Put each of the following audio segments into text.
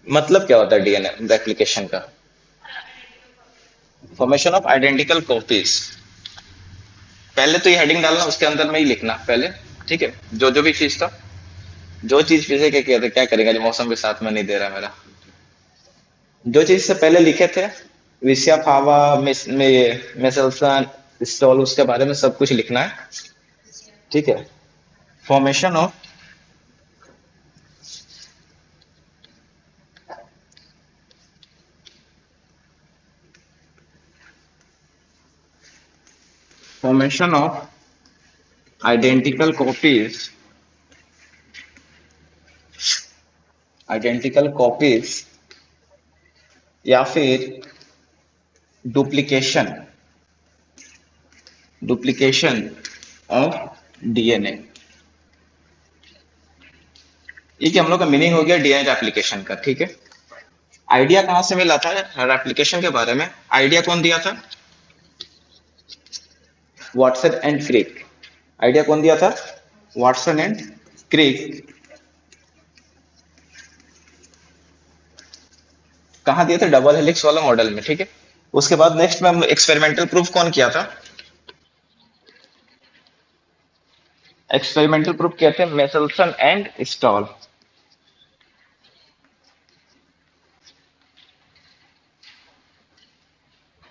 मतलब क्या होता है डीएनए रेप्लिकेशन का? Formation of identical copies. पहले तो ये हेडिंग डालना, उसके अंदर में ही लिखना पहले। ठीक है, जो जो भी चीज था, जो चीज पीछे क्या किया था, क्या करेगा जो मौसम के साथ में नहीं दे रहा मेरा, जो चीज से पहले लिखे थे, विसिया फावा मेसल्सन स्टॉल, उसके बारे में सब कुछ लिखना है। ठीक है। Formation of formation of identical copies, identical copies या फिर डुप्लीकेशन, डुप्लीकेशन ऑफ डीएनए। ये कि हम लोग का मीनिंग हो गया डीएनए एप्लीकेशन का। ठीक है। आइडिया कहाँ से मिला था एप्लीकेशन के बारे में? आइडिया कौन दिया था? Watson and Crick. आइडिया कौन दिया था? Watson and Crick. कहाँ दिए थे? डबल हेलिक्स वाला मॉडल में। ठीक है। उसके बाद नेक्स्ट में हम एक्सपेरिमेंटल प्रूफ कौन किया था? एक्सपेरिमेंटल प्रूफ किया थे मेसल्सन एंड स्टॉल।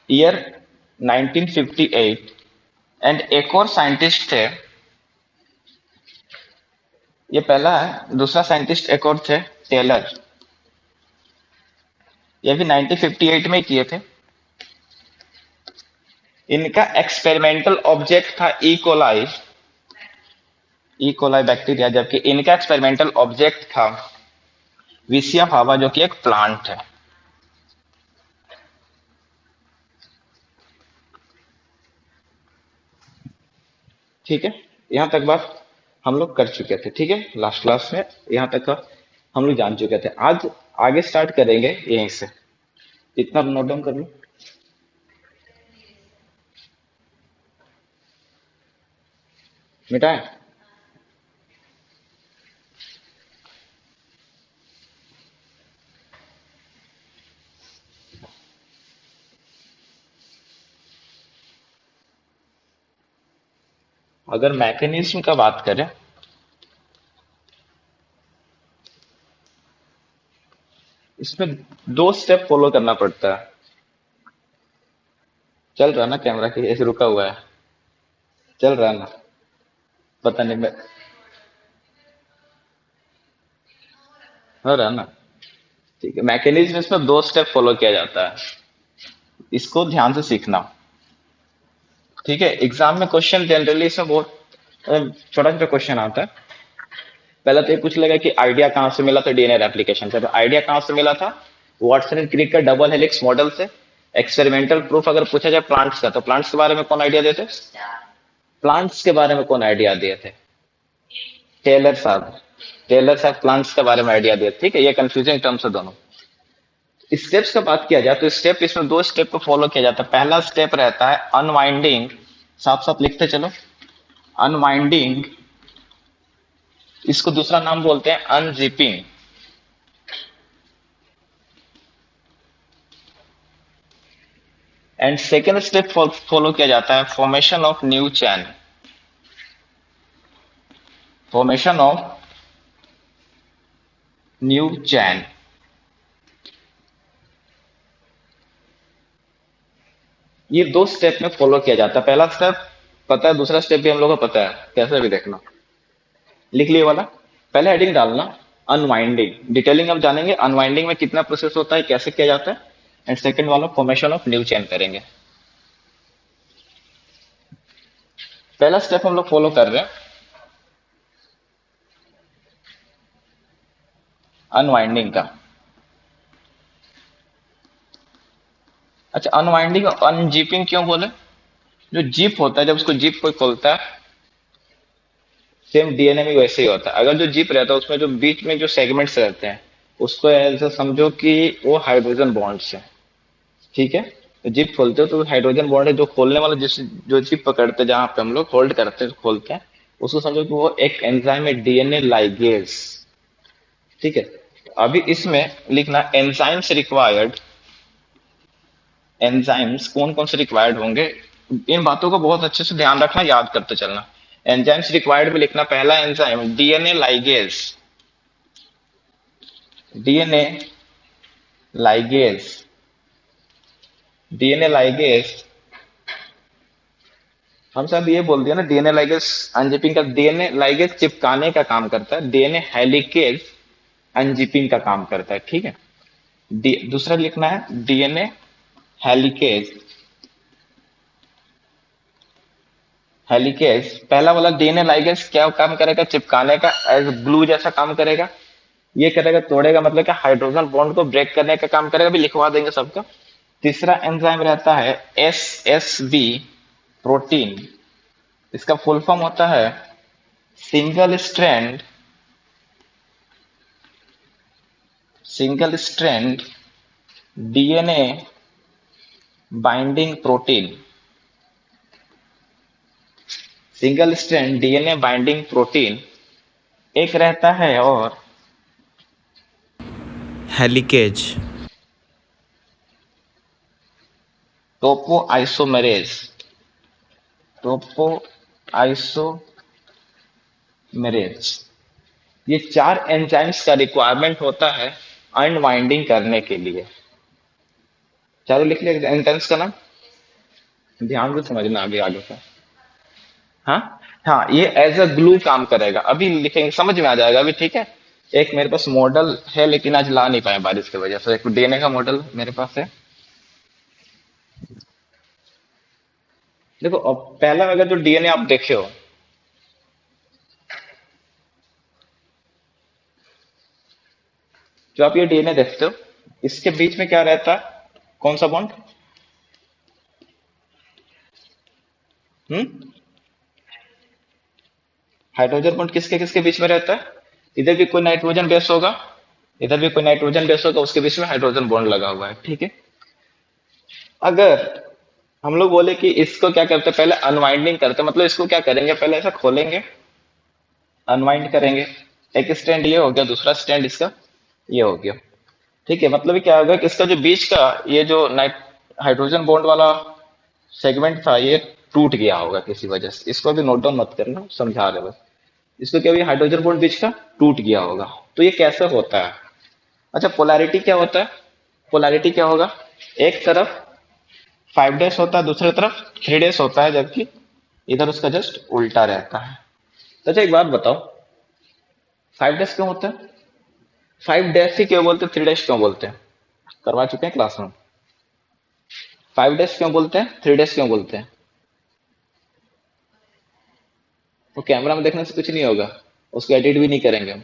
ईयर 1958। एंड एक और साइंटिस्ट थे, ये पहला है, दूसरा साइंटिस्ट एक और थे, टेलर। ये भी 1958 में ही किए थे। इनका एक्सपेरिमेंटल ऑब्जेक्ट था E coli, E coli bacteria, जबकि इनका एक्सपेरिमेंटल ऑब्जेक्ट था विसिया फावा, जो कि एक प्लांट है। ठीक है। यहाँ तक बात हम लोग कर चुके थे। ठीक है, लास्ट क्लास में यहाँ तक का हम लोग जान चुके थे। आज आगे स्टार्ट करेंगे यहीं से। इतना नोट डाउन कर लो। मिटाए? अगर मैकेनिज्म का बात करें, इसमें दो स्टेप फॉलो करना पड़ता है। चल रहा है ना कैमरा की ऐसे रुका हुआ है? चल रहा है ना? पता नहीं मैं, हो रहा है ना? ठीक है। मैकेनिज्म इसमें दो स्टेप फॉलो किया जाता है, इसको ध्यान से सीखना। ठीक है। एग्जाम में क्वेश्चन जनरली इसमें बहुत छोटा छोटा क्वेश्चन आता है। पहला तो ये पूछ लेगा कि आइडिया कहाँ से मिला था डीएनए रेप्लिकेशन का। तो आइडिया कहाँ से मिला था? वाटसन एंड क्रिक का डबल हेलिक्स मॉडल से। एक्सपेरिमेंटल प्रूफ अगर पूछा जाए प्लांट्स का, तो प्लांट्स के बारे में कौन आइडिया देते? प्लांट्स के बारे में कौन आइडिया दिए थे? टेलर साहब। टेलर साहब प्लांट्स के बारे में आइडिया दिए। ठीक है, ये कंफ्यूजिंग टर्म्स है दोनों। स्टेप्स का बात किया जाए तो स्टेप, इसमें दो स्टेप को फॉलो किया जाता है। पहला स्टेप रहता है अनवाइंडिंग, साफ साफ लिखते चलो, अनवाइंडिंग। इसको दूसरा नाम बोलते हैं unzipping. And second step follow किया जाता है formation of new chain, formation of new chain. ये दो स्टेप में फॉलो किया जाता है। पहला स्टेप पता है, दूसरा स्टेप भी हम लोग को पता है, कैसे भी देखना। लिख लिए वाला। पहले हेडिंग डालना अनवाइंडिंग, डिटेलिंग हम जानेंगे अनवाइंडिंग में कितना प्रोसेस होता है, कैसे किया जाता है। एंड सेकंड वाला फॉर्मेशन ऑफ न्यू चैन करेंगे। पहला स्टेप हम लोग फॉलो कर रहे हैं अनवाइंडिंग का। अच्छा, अनवाइंडिंग और अनजीपिंग क्यों बोले? जो जीप होता है, जब उसको जीप कोई खोलता है, सेम डीएनए में वैसे ही होता है। अगर जो जीप रहता है उसमें जो बीच में जो सेगमेंट्स रहते हैं, उसको ऐसा समझो कि वो हाइड्रोजन बॉन्ड्स है। ठीक है। तो जीप खोलते हो तो हाइड्रोजन बॉन्ड है, जो खोलने वाला जिस जो जीप पकड़ते हैं, जहां पे हम लोग होल्ड करते हैं खोलते हैं, उसको समझो कि वो एक एंजाइम है, डीएनए लाइगेज। ठीक है। अभी इसमें लिखना एंजाइम्स रिक्वायर्ड, एंजाइम्स कौन कौन से रिक्वायर्ड होंगे, इन बातों को बहुत अच्छे से ध्यान रखना, याद करते चलना। एंजाइम्स रिक्वायर्ड में लिखना पहला enzyme DNA ligase, DNA ligase, DNA ligase, हम सब ये बोल दिया ना डीएनए लाइगेज अनजिपिंग का, डीएनए लाइगेज चिपकाने का काम करता है, डीएनए हेलिकेज अनजिपिंग का काम करता है, ठीक है। दूसरा लिखना है डीएनए हेलिकेज, हेलिकेज पहला वाला डीएनए लाइगेज क्या काम करेगा, चिपकाने का, एज ग्लू जैसा काम करेगा, ये करेगा तोड़ेगा, मतलब क्या हाइड्रोजन बॉन्ड को ब्रेक करने का काम करेगा, भी लिखवा देंगे सबका। तीसरा एंजाइम रहता है एस एस बी प्रोटीन, इसका फुल फॉर्म होता है single strand, single strand DNA binding protein, single strand DNA binding protein. एक रहता है और हेलिकेज, टोपो आइसोमेरेज, टोपो आइसोमेरेज। ये चार एंजाइम्स का रिक्वायरमेंट होता है अनवाइंडिंग करने के लिए। चारों लिख लिया एंजाइम्स का नाम, ध्यान से समझना अभी आगे का। हाँ हाँ, ये एज अ ग्लू काम करेगा, अभी लिखेंगे समझ में आ जाएगा अभी, ठीक है। एक मेरे पास मॉडल है लेकिन आज ला नहीं पाए बारिश की वजह से, एक डीएनए का मॉडल मेरे पास है। देखो अब पहला अगर जो डीएनए आप देखे हो, जो आप ये डीएनए देखते हो, इसके बीच में क्या रहता है, कौन सा बॉन्ड? हम्म, हाइड्रोजन बॉन्ड किसके किसके बीच में रहता है? इधर भी कोई नाइट्रोजन बेस होगा, इधर भी कोई नाइट्रोजन बेस होगा, उसके बीच में हाइड्रोजन बॉन्ड लगा हुआ है, ठीक है। अगर हम लोग बोले कि इसको क्या करते हैं, पहले अनवाइंडिंग करते हैं, मतलब इसको क्या करेंगे, पहले ऐसा खोलेंगे, अनवाइंड करेंगे, एक स्टैंड ये हो गया, दूसरा स्टैंड इसका ये हो गया, ठीक है। मतलब ये क्या होगा कि इसका जो बीच का ये जो नाइट हाइड्रोजन बॉन्ड वाला सेगमेंट था, ये टूट गया होगा किसी वजह से, इसको भी नोट डाउन मत करना, समझा रहे बस। इसको क्या हुआ, हाइड्रोजन बॉन्ड बीच का टूट गया होगा। तो ये कैसे होता है? अच्छा, पोलैरिटी क्या होता है? पोलैरिटी क्या होगा, एक तरफ 5 डैश होता है, दूसरी तरफ 3 डैश होता है, जबकि इधर उसका जस्ट उल्टा रहता है। तो अच्छा एक बात बताओ, 5 डैश क्यों होता है? 5 डैश ही क्यों बोलते हैं, 3 डैश क्यों बोलते हैं? करवा चुके हैं क्लास में। 5 डैश क्यों बोलते हैं, 3 डैश क्यों बोलते हैं? वो कैमरा में देखने से कुछ नहीं होगा, उसको एडिट भी नहीं करेंगे हम।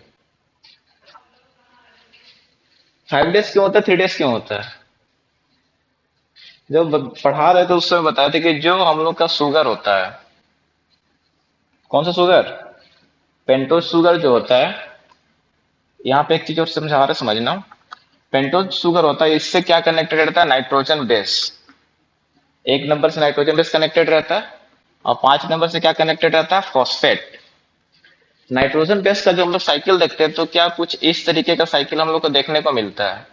5 डैश क्यों होता है, 3 डैश क्यों होता है? जब पढ़ा रहे थे उस समय बताए थे कि जो हम लोग का शुगर होता है, कौन सा शुगर, पेंटोज शुगर जो होता है, यहाँ पे एक चीज और समझा रहे, समझना। पेंटोज शुगर होता है, इससे क्या कनेक्टेड रहता है, नाइट्रोजन बेस, एक नंबर से नाइट्रोजन बेस कनेक्टेड रहता है, और 5 नंबर से क्या कनेक्टेड रहता है, फॉस्फेट। नाइट्रोजन बेस का जो हम लोग साइकिल देखते हैं, तो क्या कुछ इस तरीके का साइकिल हम लोग को देखने को मिलता है,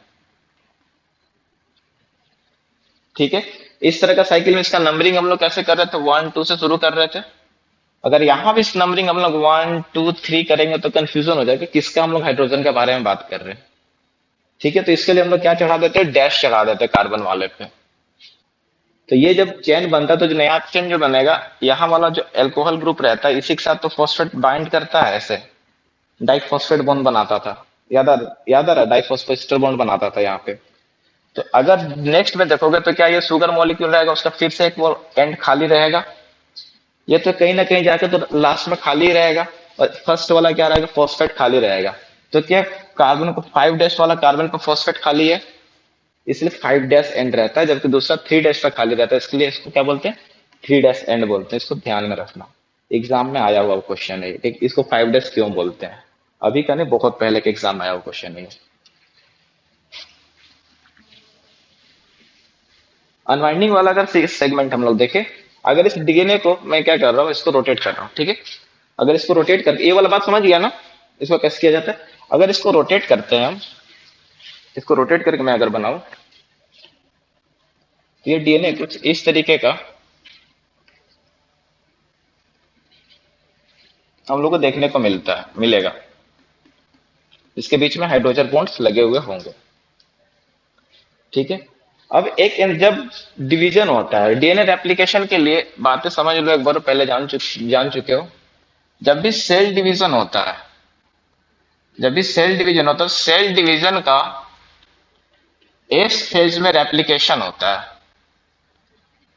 ठीक है। इस तरह का साइकिल में इसका नंबरिंग हम लोग कैसे कर रहे थे, 1 2 से शुरू कर रहे थे। अगर यहाँ भी इस नंबरिंग हम लोग 1 2 3 करेंगे तो कंफ्यूजन हो जाएगा किसका हम लोग हाइड्रोजन के बारे में बात कर रहे हैं, ठीक है। तो इसके लिए हम लोग क्या चढ़ा देते हैं, डैश चढ़ा देते हैं कार्बन वाले पे। तो ये जब चेन बनता है, तो जो नया चेन जो बनेगा, यहाँ वाला जो एल्कोहल ग्रुप रहता है, इसी के साथ तो फॉस्फेट बाइंड करता है, ऐसे डाइफॉस्फेट बॉन्ड बनाता था, याद आ रहा, डाइफॉस्फेट बॉन्ड बनाता था यहाँ पे। तो अगर नेक्स्ट में देखोगे तो क्या ये शुगर मॉलिक्यूल रहेगा, उसका फिर से एक वो एंड खाली रहेगा, ये तो कहीं ना कहीं जाके तो लास्ट में खाली रहेगा, और फर्स्ट वाला क्या रहेगा, फॉस्फेट खाली रहेगा। तो क्या कार्बन को 5 डैश वाला कार्बन को फॉस्फेट खाली है, इसलिए 5 डैश एंड रहता है, जबकि दूसरा 3 डैश का खाली रहता है, इसलिए इसको क्या बोलते हैं, 3 डैश एंड बोलते हैं। इसको ध्यान में रखना, एग्जाम में आया हुआ क्वेश्चन है, ठीक, इसको 5 डैश क्यों बोलते हैं, अभी का नहीं, बहुत पहले के एग्जाम में आया हुआ क्वेश्चन है। अनवाइंडिंग वाला अगर सेगमेंट हम लोग देखें, अगर इस डीएनए को मैं क्या कर रहा हूँ, इसको रोटेट कर रहा हूँ, ठीक है। अगर इसको रोटेट करके, ये वाला बात समझ गया ना, इसको कैसे किया जाता है, अगर इसको रोटेट करते हैं हम, इसको रोटेट करके मैं अगर बनाऊं तो ये डीएनए कुछ इस तरीके का हम लोग को देखने को मिलेगा। इसके बीच में हाइड्रोजन बॉन्ड्स लगे हुए होंगे। ठीक है। अब जब डिवीजन होता है डीएनए रेप्लिकेशन के लिए, बातें समझ लो एक बार, पहले जान चुके हो। जब भी सेल डिवीजन होता है, सेल डिवीजन का एस फेज में रेप्लिकेशन होता है।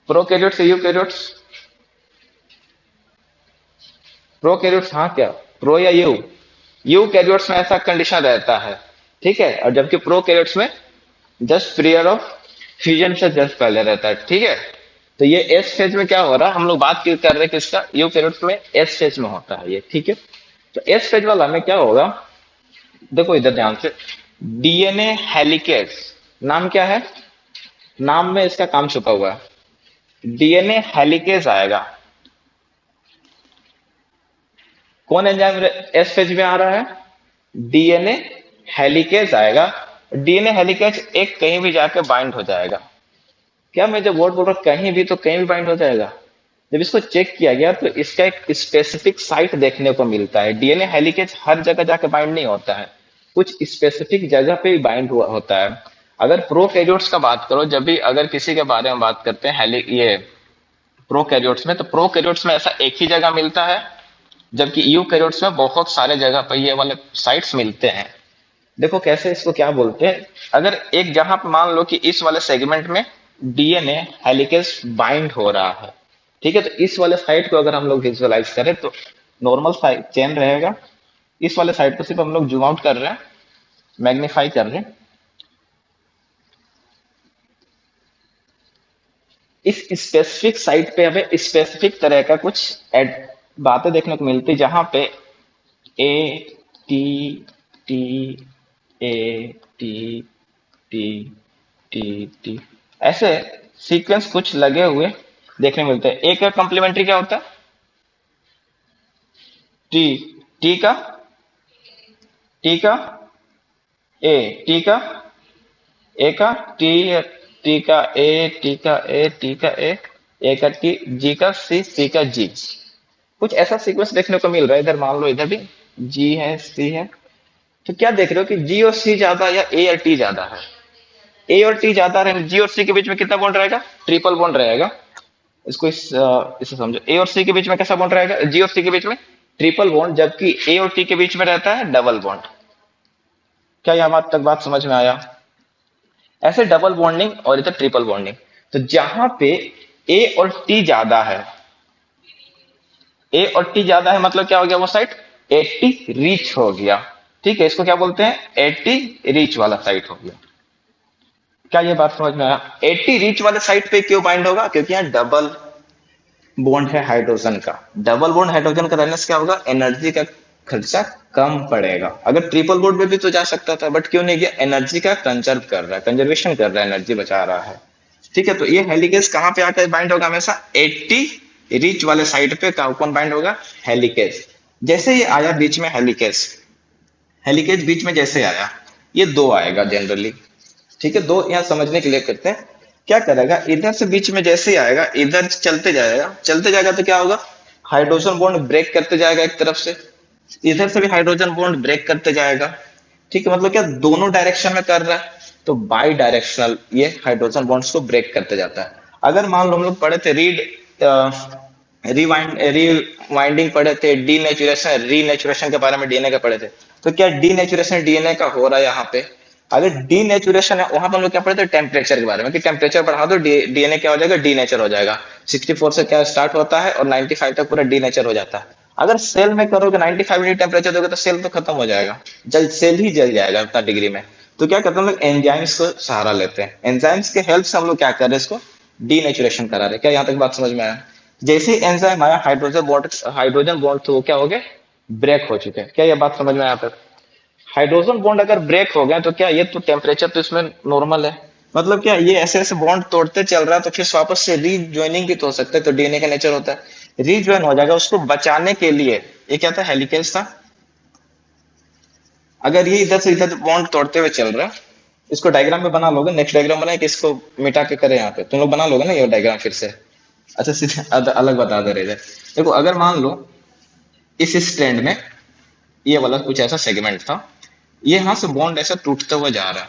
प्रोकैरियोट्स से यूकैरियोट्स, प्रोकैरियोट्स, हाँ क्या प्रो या यू कैरियोट्स में ऐसा कंडीशन रहता है। ठीक है। और जबकि प्रोकैरियोट्स में जस्ट पीरियड ऑफ फ्यूजन से जस्ट पहले रहता है। ठीक है। तो ये एस फेज में क्या हो रहा है, हम लोग बात कर रहे हैं किसका, यूकैरियोट्स में एस फेज में होता है ये। ठीक है। तो एस फेज वाला में क्या होगा, देखो इधर ध्यान से, डीएनए हेलिकेज नाम क्या है, नाम में इसका काम छुपा हुआ है। डीएनए हेलिकेज आएगा। कौन एंजाइम एस फेज में आ रहा है, डीएनए हेलिकेज आएगा। डीएनए हेलिकेज एक कहीं भी जाके बाइंड हो जाएगा। क्या मैं जब वर्ड बोल रहा हूं कहीं भी, तो कहीं भी बाइंड हो जाएगा। जब इसको चेक किया गया तो इसका एक स्पेसिफिक साइट देखने को मिलता है। डीएनए हेलिकेज हर जगह जाके बाइंड नहीं होता है, कुछ स्पेसिफिक जगह पे ही बाइंड हुआ होता है। अगर प्रोकैरियोट्स का बात करो, जब भी अगर किसी के बारे में बात करते हैं ये प्रोकैरियोट्स में, तो प्रोकैरियोट्स में ऐसा एक ही जगह मिलता है, जबकि यूकैरियोट्स में बहुत सारे जगह पर ये वाले साइट्स मिलते हैं। देखो कैसे, इसको क्या बोलते हैं, अगर एक जहां पे मान लो कि इस वाले सेगमेंट में डीएनए हेलिकेज बाइंड हो रहा है। ठीक है। तो इस वाले साइट को अगर हम लोग विजुअलाइज करें तो नॉर्मल चेन रहेगा। इस वाले साइट को सिर्फ हम लोग जूम आउट कर रहे हैं, मैग्नीफाई कर रहे हैं। इस स्पेसिफिक साइट पे हमें स्पेसिफिक तरह का कुछ बातें देखने को मिलती, जहां पे A T T A T T T T ऐसे सीक्वेंस कुछ लगे हुए देखने को मिलते हैं। ए का कॉम्प्लीमेंट्री क्या होता है, टी, टी का, टी का ए, टी का ए का टी, टी का ए, टी का ए, टी का ए का टी, जी का सी, सी का जी। कुछ ऐसा सीक्वेंस देखने को मिल रहा है। इधर मान लो इधर भी जी है, सी है। तो क्या देख रहे हो कि जी और सी ज्यादा या ए और टी ज्यादा है। ए और टी ज्यादा रहे, जी और सी के बीच में कितना बॉन्ड रहेगा, ट्रिपल बॉन्ड रहेगा। इसको इसे समझो, ए और सी के बीच में कैसा बॉन्ड रहेगा, जी और सी के बीच में ट्रिपल बॉन्ड, जबकि ए और टी के बीच में रहता है डबल बॉन्ड। क्या यह बात तक बात समझ में आया। ऐसे डबल बॉन्डिंग और इधर ट्रिपल बॉन्डिंग। तो जहां पे ए और टी ज्यादा है, ए और टी ज्यादा है मतलब क्या हो गया, वो साइट 80 रीच हो गया। ठीक है। इसको क्या बोलते हैं, 80 रीच वाला साइट हो गया। क्या ये बात समझ में आया। 80 रीच वाले साइट पे क्यों बाइंड होगा, क्योंकि यहाँ डबल बॉन्ड है हाइड्रोजन का। डबल बॉन्ड हाइड्रोजन का रहने से क्या होगा, एनर्जी का खर्चा कम पड़ेगा। अगर ट्रिपल बॉन्ड में भी तो जा सकता था, बट क्यों नहीं गया, एनर्जी का कंजर्व कर रहा है, कंजर्वेशन कर रहा है, एनर्जी बचा रहा है। ठीक है। तो ये हेलिकेज कहां पे आकर बाइंड होगा, हमेशा 80 रीच वाले साइड पे कौन बाइंड होगा, हेलिकेज। जैसे ये आया बीच में हेलिकेज, हेलिकेज बीच में जैसे आया, ये दो आएगा जनरली। ठीक है। दो यहाँ समझने के लिए करते हैं, क्या करेगा, इधर से बीच में जैसे ही आएगा, इधर चलते जाएगा, चलते जाएगा तो क्या होगा, हाइड्रोजन बॉन्ड ब्रेक करते जाएगा एक तरफ से, इधर से भी हाइड्रोजन बॉन्ड ब्रेक करते जाएगा। ठीक है। मतलब क्या, दोनों डायरेक्शन में कर रहा है, तो बाई डायरेक्शनल ये हाइड्रोजन बॉन्ड्स को ब्रेक करते जाता है। अगर मान लो हम लोग पढ़े थे रीवाइंडिंग पढ़े थे, डीनेचुरेशन रीनेचुरेशन के बारे में डीएनए का पढ़े थे, तो क्या डीनेचुरेशन डीएनए का हो रहा है यहाँ पे। अगर डीनेचुरेशन है, वहां पर हम लोग क्या पढ़े थे, टेम्परेचर के बारे में, कि टेम्परेचर बढ़ा दो डीएनए क्या हो जाएगा, डीनेचर हो जाएगा। 64 से क्या स्टार्ट होता है और 95 तक पूरा डीनेचर हो जाता है। अगर सेल में करोगे 95 डिग्री टेम्परेचर दोगे तो सेल तो खत्म हो जाएगा, सेल ही जल जाएगा उतना डिग्री में। तो क्या करते हैं हम लोग, एंजाइम्स को सहारा लेते हैं, एंजाइम्स के हेल्प से हम लोग क्या कर रहे हैं, इसको डीनेचुरेशन करा रहे हैं। क्या यहाँ तक बात समझ में आया। जैसे ही एंजाइम आया, हाइड्रोजन बॉन्ड तो क्या हो गए, ब्रेक हो चुके हैं। क्या ये बात समझ में आया। तक हाइड्रोजन बॉन्ड अगर ब्रेक हो गए तो क्या, ये तो टेम्परेचर तो इसमें नॉर्मल है, मतलब क्या ये ऐसे ऐसे बॉन्ड तोड़ते चल रहा है, तो फिर वापस से रीज्वाइनिंग भी तो हो सकता है। तो डीएनए का नेचर होता है रीज्वाइन हो जाएगा, उसको बचाने के लिए ये क्या था, हेलिकेज था। अगर ये इधर से इधर बॉन्ड तोड़ते हुए चल रहा है, इसको डायग्राम में बना लोगे, नेक्स्ट डायग्राम बनाए कि इसको मिटा के करें, यहाँ पे तुम लोग बना लोगे ना ये डायग्राम फिर से। अच्छा सीधे अलग बता दे रहे थे। देखो अगर मान लो इस स्ट्रैंड में ये वाला कुछ ऐसा सेगमेंट था, ये यहाँ से बॉन्ड ऐसा टूटता हुआ जा रहा है,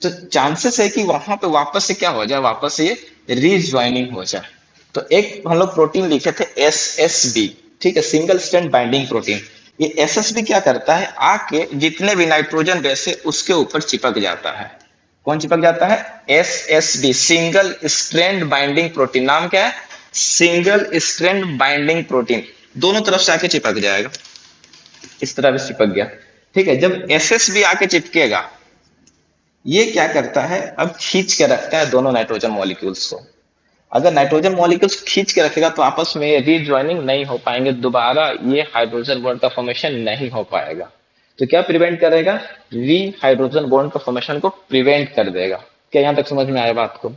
तो चांसेस है कि वहां पे वापस से क्या हो जाए, वापस से ये रीज्वाइनिंग हो जाए। तो एक हम लोग प्रोटीन लिखे थे एस एस बी, ठीक है, सिंगल स्ट्रैंड बाइंडिंग प्रोटीन। ये एस एस बी क्या करता है, आके जितने भी नाइट्रोजन बेस है उसके ऊपर चिपक जाता है। कौन चिपक जाता है, S S B, single strand binding protein. नाम क्या है, सिंगल स्ट्रैंड बाइंडिंग प्रोटीन। दोनों तरफ से आके चिपक जाएगा, इस तरह से चिपक गया। ठीक है, जब एस एस बी आके चिपकेगा, ये क्या करता है, अब खींच के रखता है दोनों नाइट्रोजन मॉलिक्यूल्स को। अगर नाइट्रोजन मॉलिक्यूल्स खींच के रखेगा तो आपस में रीज्वाइनिंग नहीं हो पाएंगे, दोबारा ये हाइड्रोजन बॉन्ड का फॉर्मेशन नहीं हो पाएगा। तो क्या प्रिवेंट करेगा, री हाइड्रोजन बॉन्ड का फॉर्मेशन को प्रिवेंट कर देगा। क्या यहां तक समझ में आया बात को?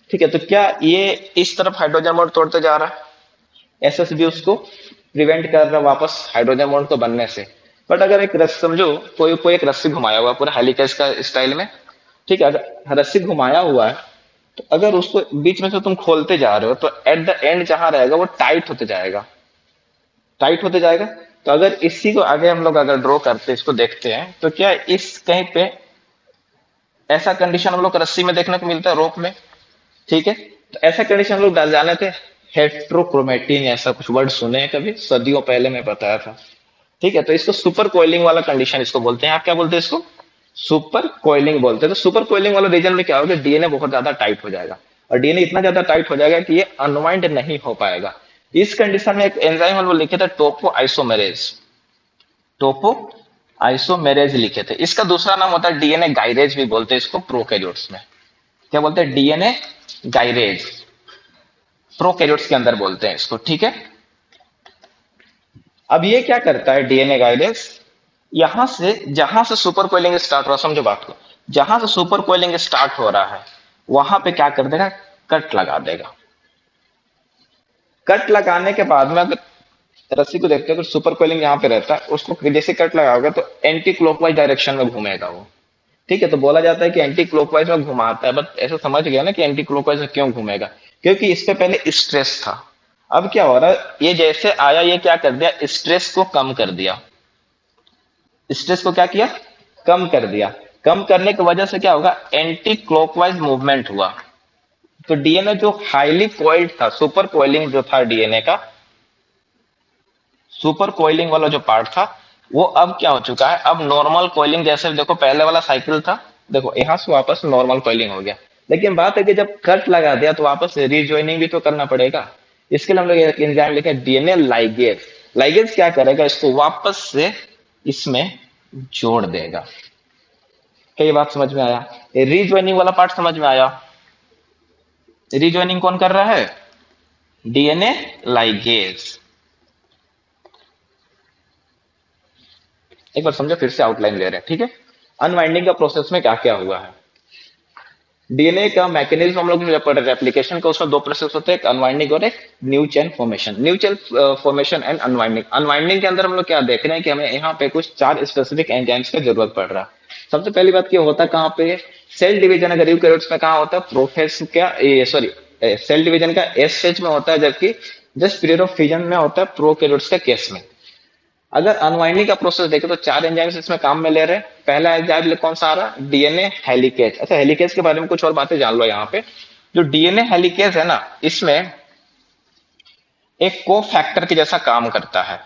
ठीक है, तो क्या ये इस तरफ हाइड्रोजन बॉन्ड तोड़ते जा रहा है, एसएसबी उसको प्रिवेंट कर रहा है वापस हाइड्रोजन बॉन्ड को बनने से। बट अगर एक रस्सी समझो, कोई कोई एक रस्सी घुमाया हुआ पूरा हेलिकेज का स्टाइल में, ठीक है, अगर रस्सी घुमाया हुआ है, तो अगर उसको बीच में से तुम खोलते जा रहे हो तो एट द एंड जहां रहेगा वो टाइट होते जाएगा, टाइट होते जाएगा। तो अगर इसी को आगे हम लोग अगर ड्रॉ करते इसको देखते हैं, तो क्या इस कहीं पे ऐसा कंडीशन हम लोग को रस्सी में देखने को मिलता है, रोप में, ठीक है। तो ऐसा कंडीशन हम लोग डाल जाने थे, हेट्रोक्रोमेटिन ऐसा कुछ वर्ड सुने हैं कभी, सदियों पहले मैं बताया था। ठीक है, तो इसको सुपर कोइलिंग वाला कंडीशन इसको बोलते हैं। आप क्या बोलते हैं इसको, सुपर कोइलिंग बोलते हैं। तो सुपर कोइलिंग वाला रीजन में क्या होगा, डीएनए बहुत ज्यादा टाइट हो जाएगा, और डीएनए इतना ज्यादा टाइट हो जाएगा कि ये अनवाइंड नहीं हो पाएगा। इस कंडीशन में एक एंजाइम हम लोग लिखे थे टोपो आइसोमेरेज, टोपो आइसोमेरेज लिखे थे। इसका दूसरा नाम होता है डीएनए गाइरेज भी बोलते हैं इसको प्रोकैरियोट्स में। क्या बोलते हैं, डीएनए गाइरेज, प्रोकैरियोट्स के अंदर बोलते हैं इसको, ठीक है। अब ये क्या करता है डीएनए गाइरेज, यहां से जहां से सुपर कोइलिंग स्टार्ट हो रहा है, समझो बात को, जहां से सुपर कोइलिंग स्टार्ट हो रहा है वहां पे क्या कर देगा, कट लगा देगा। कट लगाने के बाद में अगर रस्सी को देखते हो, अगर सुपर कोइलिंग यहाँ पे रहता है, उसको जैसे कट लगाओगे तो एंटी क्लॉकवाइज डायरेक्शन में घूमेगा वो। ठीक है, तो बोला जाता है कि एंटी क्लॉकवाइज में घुमाता है, बट ऐसा समझ गया ना कि एंटी क्लॉकवाइज में क्यों घूमेगा, क्योंकि इस पे पहले स्ट्रेस था। अब क्या हो रहा है, ये जैसे आया ये क्या कर दिया, स्ट्रेस को कम कर दिया। स्ट्रेस को क्या किया, कम कर दिया। कम करने की वजह से क्या होगा, एंटी क्लॉकवाइज मूवमेंट हुआ। तो डीएनए जो हाईली कोइल्ड था, सुपर कोइलिंग जो था डीएनए का, सुपर कोइलिंग वाला जो पार्ट था, वो अब क्या हो चुका है, अब नॉर्मल कोइलिंग जैसे देखो पहले वाला साइकिल था, देखो यहां से वापस नॉर्मल कोइलिंग हो गया। लेकिन बात है कि जब कट लगा दिया तो वापस रीजॉइनिंग भी तो करना पड़ेगा। इसके लिए हम लोग एक एंजाइम लिखे डीएनए लाइगेज। लाइगेज क्या करेगा, इसको वापस से इसमें जोड़ देगा। क्या ये बात समझ में आया, रीजॉइनिंग वाला पार्ट समझ में आया? रीजॉइनिंग कौन कर रहा है, डीएनए लाइगेज। एक बार समझो, फिर से आउटलाइन ले रहे हैं, ठीक है। अनवाइंडिंग का प्रोसेस में क्या क्या हुआ है, डीएनए का मैकेनिज्म हम लोग जो पढ़ रहे हैं एप्लीकेशन का, उसमें दो प्रोसेस होते हैं, एक अनवाइंडिंग और एक new chain formation. New chain formation and unwinding. Unwinding के अंदर हम लोग क्या देख रहे हैं कि हमें यहाँ पे कुछ चार स्पेसिफिक एंजाइम्स की जरूरत पड़ रहा है। सबसे पहली बात क्या होता है, कहाँ पे सेल डिवीजन, अगर यूकेरियोट्स में कहाँ होता है, प्रोफेज क्या सॉरी सेल डिवीजन का एस फेज में होता है, जबकि जस्ट पीरियड ऑफ फिजन में होता है प्रोकैरियोट्स के केस में। अगर अनवाइंडिंग का प्रोसेस देखें तो चार एंजाइम्स इसमें काम में ले रहे हैं। पहला एंजाइम कौन सा आ रहा है, डीएनए हेलिकेज। अच्छा, हेलिकेज के बारे में कुछ और बातें जान लो। यहाँ पे जो डीएनए हेलिकेज है ना, इसमें एक को फैक्टर के जैसा काम करता है।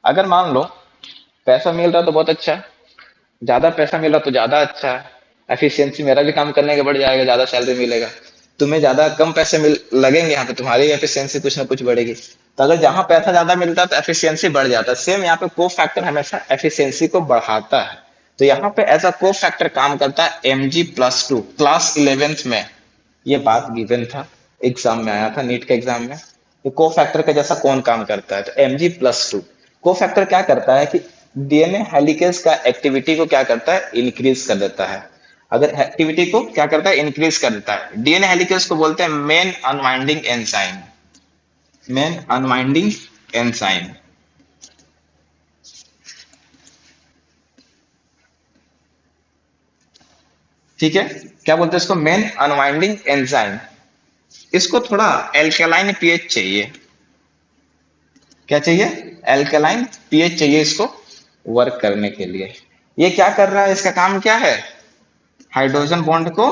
अगर मान लो पैसा मिल रहा तो बहुत अच्छा है, ज्यादा पैसा मिल रहा तो ज्यादा अच्छा है, एफिशिएंसी मेरा भी काम करने का बढ़ जाएगा, ज्यादा सैलरी मिलेगा। तुम्हें ज्यादा कम पैसे मिल लगेंगे यहाँ पे, तुम्हारी एफिशिएंसी कुछ ना कुछ बढ़ेगी। तो अगर जहां पैसा ज्यादा मिलता है तो एफिशिएंसी बढ़ जाता है। सेम यहाँ पे को फैक्टर हमेशा एफिशिएंसी को बढ़ाता है। तो यहाँ पे एज अ को फैक्टर काम करता है Mg+2। क्लास 11th में ये बात गिवन था, एग्जाम में आया था, नीट के एग्जाम में। तो को फैक्टर का जैसा कौन काम करता है, तो Mg+2। को फैक्टर क्या करता है कि डीएनए हेलिकेज का एक्टिविटी को क्या करता है, इंक्रीज कर देता है। अगर एक्टिविटी को क्या करता है, इंक्रीज कर देता है। डीएनए हेलिकेज को बोलते हैं main unwinding enzyme, main unwinding enzyme. ठीक है, क्या बोलते हैं इसको, मेन अनवाइंडिंग एंजाइम। इसको थोड़ा एल्केलाइन पीएच चाहिए। क्या चाहिए? एल्केलाइन पीएच चाहिए इसको वर्क करने के लिए। ये क्या कर रहा है, इसका काम क्या है? हाइड्रोजन बॉन्ड को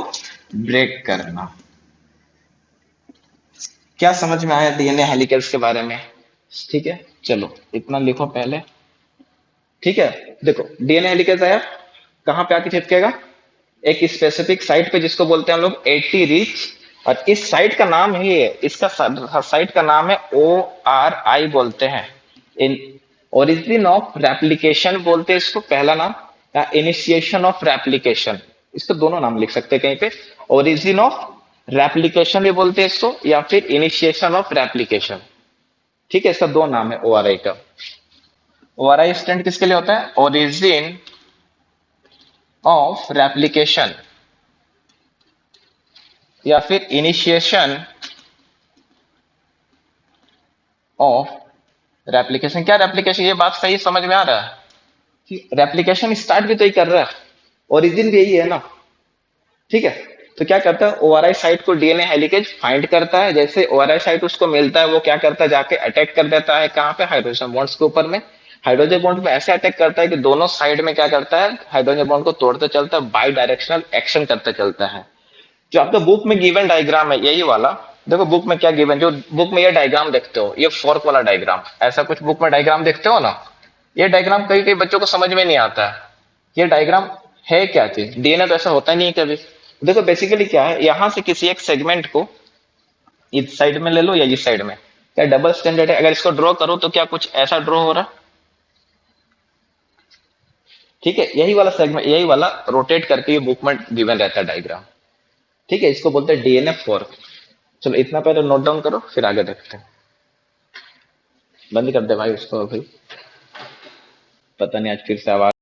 ब्रेक करना। क्या समझ में आया डीएनए हेलिकेज के बारे में? ठीक है, चलो इतना लिखो पहले। ठीक है, देखो डीएनए हेलिकेज आया, कहाँ पे आके चिपकेगा? एक स्पेसिफिक साइट पे जिसको बोलते हैं हम लोग 80 रीच। और इस साइट का नाम ही है, इसका साइट का नाम है ORI बोलते हैं। इन ओरिजिन ऑफ रेप्लिकेशन बोलते हैं इसको, पहला नाम, या इनिशिएशन ऑफ रेप्लिकेशन, इसको दोनों नाम लिख सकते हैं कहीं पे। ओरिजिन ऑफ रेप्लिकेशन भी बोलते हैं इसको, या फिर इनिशिएशन ऑफ रेप्लिकेशन। ठीक है, इसका दो नाम है ORI का। ORI स्टैंड किसके लिए होता है? ओरिजिन ऑफ रेप्लिकेशन, या फिर इनिशिएशन ऑफ रेप्लिकेशन। क्या रेप्लिकेशन, ये बात सही समझ में आ रहा है कि रेप्लिकेशन स्टार्ट भी तो ही कर रहा है, ओरिजिन भी यही है ना। ठीक है, तो क्या करता है, ओआरआई साइट को डीएनए हेलिकेज फाइंड करता है। जैसे ओआरआई साइट उसको मिलता है, वो क्या करता है, जाके अटैक कर देता है कहाँ पे? हाइड्रोजन बॉन्ड्स के ऊपर में। हाइड्रोजन बॉन्ड में ऐसे अटैक करता है कि दोनों साइड में क्या करता है, हाइड्रोजन बॉन्ड को तोड़ते चलता है, बाई डायरेक्शनल एक्शन करते चलता है। जो आपका बुक में गिवन डायग्राम है यही वाला, देखो बुक में क्या गिवन, जो बुक में ये डायग्राम देखते हो, ये फोर्क वाला डायग्राम, ऐसा कुछ बुक में डायग्राम देखते हो ना, ये डायग्राम कई कई बच्चों को समझ में नहीं आता है। ये डायग्राम है क्या चीज? डीएनए तो ऐसा होता नहीं है कभी। देखो बेसिकली क्या है, यहां से किसी एक सेगमेंट को इस साइड में ले लो या इस साइड में, क्या डबल स्टैंडर्ड है? अगर इसको ड्रॉ करो तो क्या कुछ ऐसा ड्रॉ हो रहा? ठीक है, यही वाला सेगमेंट, यही वाला रोटेट करके ये बुक में गिवन रहता है डायग्राम। ठीक है, इसको बोलते हैं डीएनए फोर्क। चलो इतना पहले नोट डाउन करो, फिर आगे देखते हैं। बंद कर दे भाई उसको अभी, पता नहीं आज फिर से आवाज